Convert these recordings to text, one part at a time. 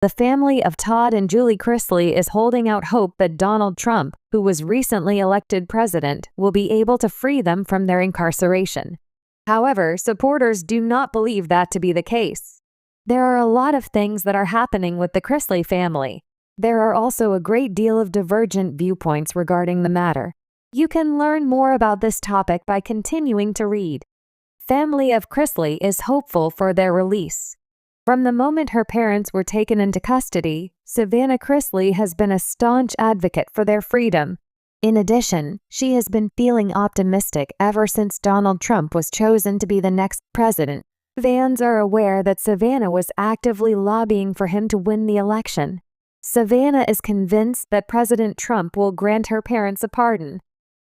The family of Todd and Julie Chrisley is holding out hope that Donald Trump, who was recently elected president, will be able to free them from their incarceration. However, supporters do not believe that to be the case. There are a lot of things that are happening with the Chrisley family. There are also a great deal of divergent viewpoints regarding the matter. You can learn more about this topic by continuing to read. Family of Chrisley is hopeful for their release. From the moment her parents were taken into custody, Savannah Chrisley has been a staunch advocate for their freedom. In addition, she has been feeling optimistic ever since Donald Trump was chosen to be the next president. Fans are aware that Savannah was actively lobbying for him to win the election. Savannah is convinced that President Trump will grant her parents a pardon.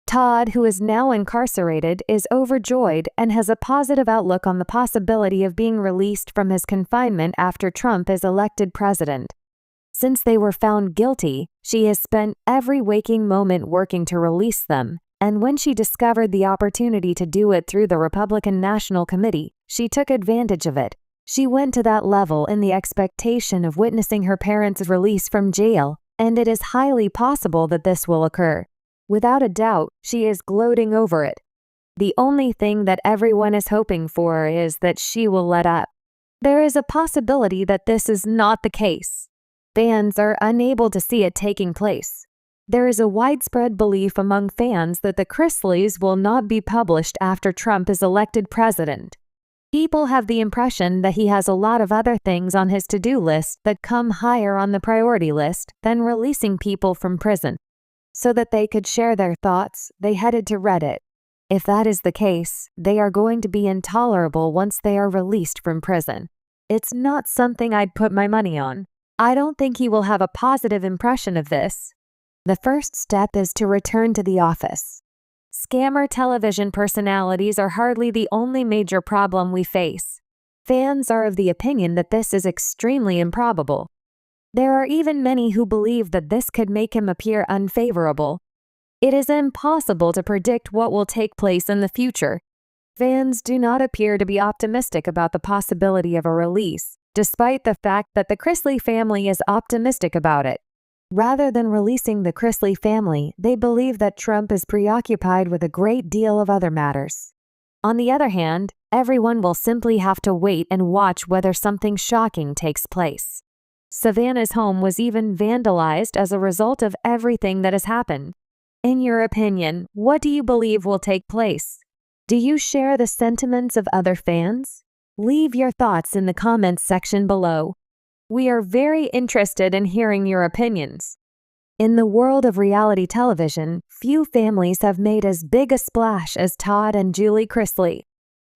Todd, who is now incarcerated, is overjoyed and has a positive outlook on the possibility of being released from his confinement after Trump is elected president. Since they were found guilty, she has spent every waking moment working to release them, and when she discovered the opportunity to do it through the Republican National Committee, she took advantage of it. She went to that level in the expectation of witnessing her parents' release from jail, and it is highly possible that this will occur. Without a doubt, she is gloating over it. The only thing that everyone is hoping for is that she will let up. There is a possibility that this is not the case. Fans are unable to see it taking place. There is a widespread belief among fans that the Chrisleys will not be published after Trump is elected president. People have the impression that he has a lot of other things on his to-do list that come higher on the priority list than releasing people from prison. So that they could share their thoughts, they headed to Reddit. If that is the case, they are going to be intolerable once they are released from prison. It's not something I'd put my money on. I don't think he will have a positive impression of this. The first step is to return to the office. Scammer television personalities are hardly the only major problem we face. Fans are of the opinion that this is extremely improbable. There are even many who believe that this could make him appear unfavorable. It is impossible to predict what will take place in the future. Fans do not appear to be optimistic about the possibility of a release, despite the fact that the Chrisley family is optimistic about it. Rather than releasing the Chrisley family, they believe that Trump is preoccupied with a great deal of other matters. On the other hand, everyone will simply have to wait and watch whether something shocking takes place. Savannah's home was even vandalized as a result of everything that has happened. In your opinion, what do you believe will take place? Do you share the sentiments of other fans? Leave your thoughts in the comments section below. We are very interested in hearing your opinions. In the world of reality television, few families have made as big a splash as Todd and Julie Chrisley.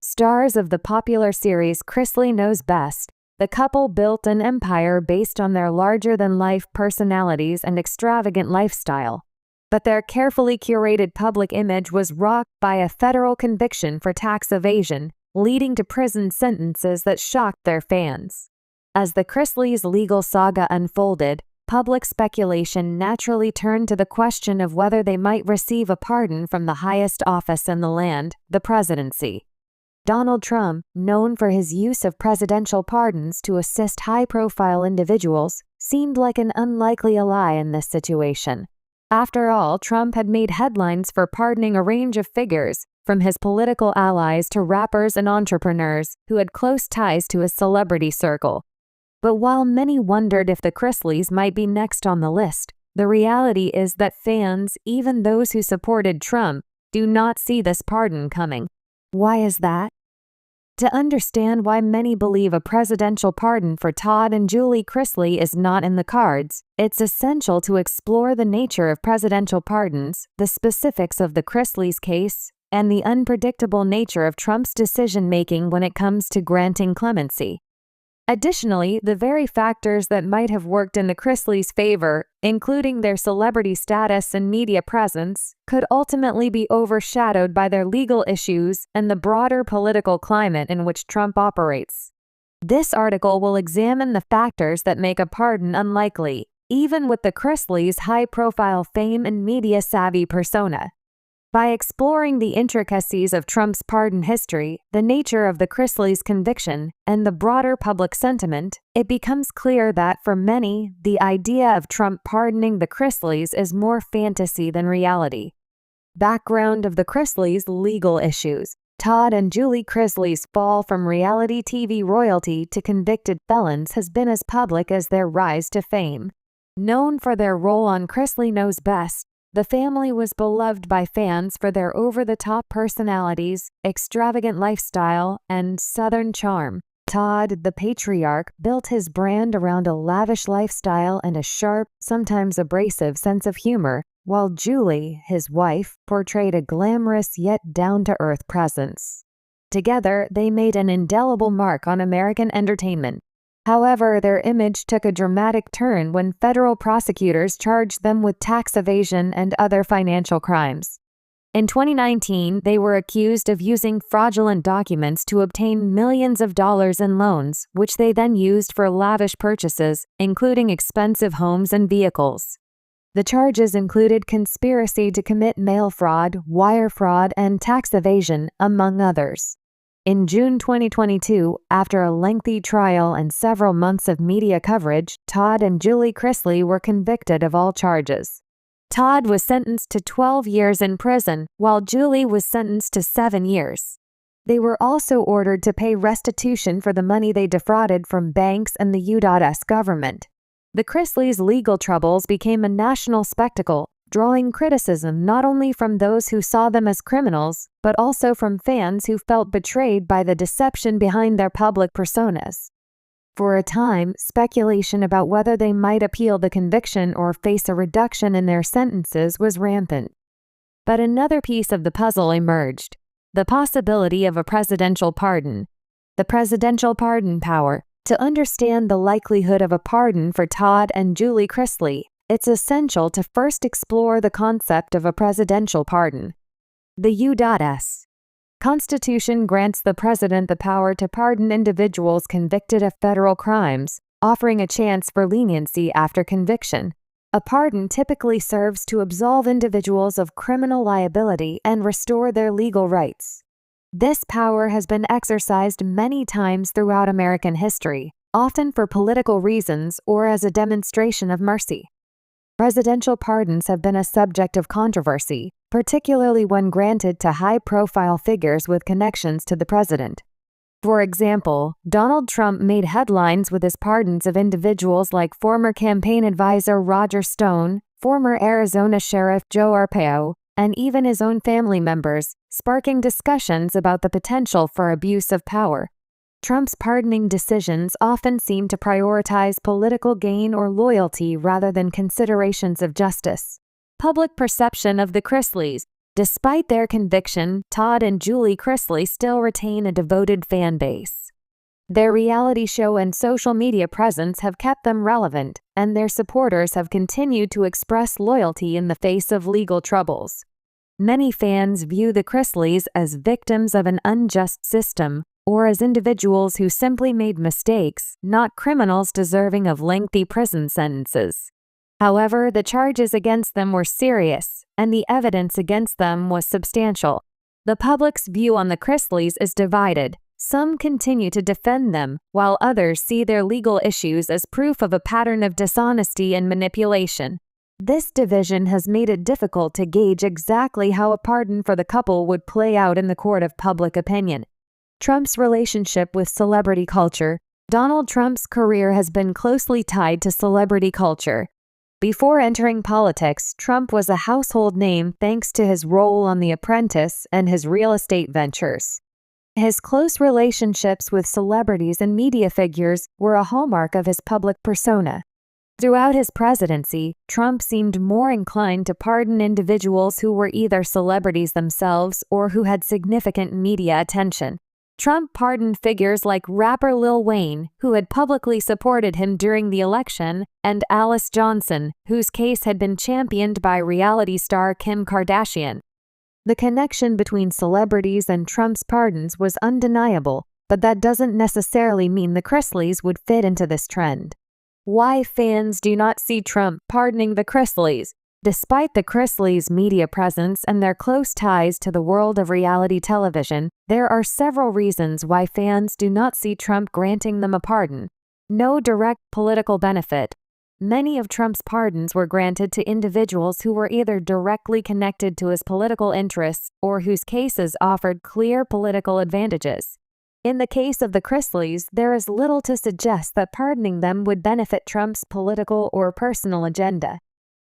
Stars of the popular series Chrisley Knows Best, the couple built an empire based on their larger-than-life personalities and extravagant lifestyle. But their carefully curated public image was rocked by a federal conviction for tax evasion, leading to prison sentences that shocked their fans. As the Chrisleys' legal saga unfolded, public speculation naturally turned to the question of whether they might receive a pardon from the highest office in the land, the presidency. Donald Trump, known for his use of presidential pardons to assist high-profile individuals, seemed like an unlikely ally in this situation. After all, Trump had made headlines for pardoning a range of figures, from his political allies to rappers and entrepreneurs who had close ties to his celebrity circle. But while many wondered if the Chrisleys might be next on the list, the reality is that fans, even those who supported Trump, do not see this pardon coming. Why is that? To understand why many believe a presidential pardon for Todd and Julie Chrisley is not in the cards, it's essential to explore the nature of presidential pardons, the specifics of the Chrisleys' case, and the unpredictable nature of Trump's decision-making when it comes to granting clemency. Additionally, the very factors that might have worked in the Chrisleys' favor, including their celebrity status and media presence, could ultimately be overshadowed by their legal issues and the broader political climate in which Trump operates. This article will examine the factors that make a pardon unlikely, even with the Chrisleys' high-profile fame and media-savvy persona. By exploring the intricacies of Trump's pardon history, the nature of the Chrisley's conviction, and the broader public sentiment, it becomes clear that, for many, the idea of Trump pardoning the Chrisleys is more fantasy than reality. Background of the Chrisleys' legal issues. Todd and Julie Chrisley's fall from reality TV royalty to convicted felons has been as public as their rise to fame. Known for their role on Chrisley Knows Best, the family was beloved by fans for their over-the-top personalities, extravagant lifestyle, and Southern charm. Todd, the patriarch, built his brand around a lavish lifestyle and a sharp, sometimes abrasive sense of humor, while Julie, his wife, portrayed a glamorous yet down-to-earth presence. Together, they made an indelible mark on American entertainment. However, their image took a dramatic turn when federal prosecutors charged them with tax evasion and other financial crimes. In 2019, they were accused of using fraudulent documents to obtain millions of dollars in loans, which they then used for lavish purchases, including expensive homes and vehicles. The charges included conspiracy to commit mail fraud, wire fraud, and tax evasion, among others. In June 2022, after a lengthy trial and several months of media coverage, Todd and Julie Chrisley were convicted of all charges. Todd was sentenced to 12 years in prison, while Julie was sentenced to 7 years. They were also ordered to pay restitution for the money they defrauded from banks and the U.S. government. The Chrisleys' legal troubles became a national spectacle, drawing criticism not only from those who saw them as criminals, but also from fans who felt betrayed by the deception behind their public personas. For a time, speculation about whether they might appeal the conviction or face a reduction in their sentences was rampant. But another piece of the puzzle emerged: the possibility of a presidential pardon. The presidential pardon power. To understand the likelihood of a pardon for Todd and Julie Chrisley, it's essential to first explore the concept of a presidential pardon. The U.S. Constitution grants the president the power to pardon individuals convicted of federal crimes, offering a chance for leniency after conviction. A pardon typically serves to absolve individuals of criminal liability and restore their legal rights. This power has been exercised many times throughout American history, often for political reasons or as a demonstration of mercy. Presidential pardons have been a subject of controversy, particularly when granted to high-profile figures with connections to the president. For example, Donald Trump made headlines with his pardons of individuals like former campaign advisor Roger Stone, former Arizona Sheriff Joe Arpaio, and even his own family members, sparking discussions about the potential for abuse of power. Trump's pardoning decisions often seem to prioritize political gain or loyalty rather than considerations of justice. Public perception of the Chrisleys. Despite their conviction, Todd and Julie Chrisley still retain a devoted fan base. Their reality show and social media presence have kept them relevant, and their supporters have continued to express loyalty in the face of legal troubles. Many fans view the Chrisleys as victims of an unjust system, or as individuals who simply made mistakes, not criminals deserving of lengthy prison sentences. However, the charges against them were serious, and the evidence against them was substantial. The public's view on the Chrisleys is divided. Some continue to defend them, while others see their legal issues as proof of a pattern of dishonesty and manipulation. This division has made it difficult to gauge exactly how a pardon for the couple would play out in the court of public opinion. Trump's relationship with celebrity culture. Donald Trump's career has been closely tied to celebrity culture. Before entering politics, Trump was a household name thanks to his role on The Apprentice and his real estate ventures. His close relationships with celebrities and media figures were a hallmark of his public persona. Throughout his presidency, Trump seemed more inclined to pardon individuals who were either celebrities themselves or who had significant media attention. Trump pardoned figures like rapper Lil Wayne, who had publicly supported him during the election, and Alice Johnson, whose case had been championed by reality star Kim Kardashian. The connection between celebrities and Trump's pardons was undeniable, but that doesn't necessarily mean the Chrisleys would fit into this trend. Why fans do not see Trump pardoning the Chrisleys. Despite the Chrisleys' media presence and their close ties to the world of reality television, there are several reasons why fans do not see Trump granting them a pardon. No direct political benefit. Many of Trump's pardons were granted to individuals who were either directly connected to his political interests or whose cases offered clear political advantages. In the case of the Chrisleys, there is little to suggest that pardoning them would benefit Trump's political or personal agenda.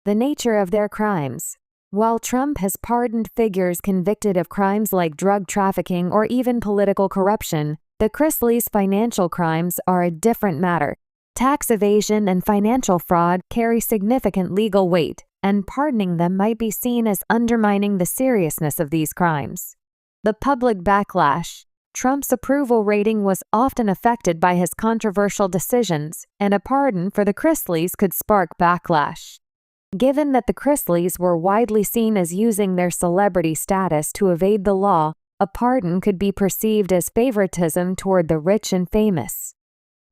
The nature of their crimes. While Trump has pardoned figures convicted of crimes like drug trafficking or even political corruption, the Chrisleys' financial crimes are a different matter. Tax evasion and financial fraud carry significant legal weight, and pardoning them might be seen as undermining the seriousness of these crimes. The public backlash. Trump's approval rating was often affected by his controversial decisions, and a pardon for the Chrisleys could spark backlash. Given that the Chrisleys were widely seen as using their celebrity status to evade the law, a pardon could be perceived as favoritism toward the rich and famous.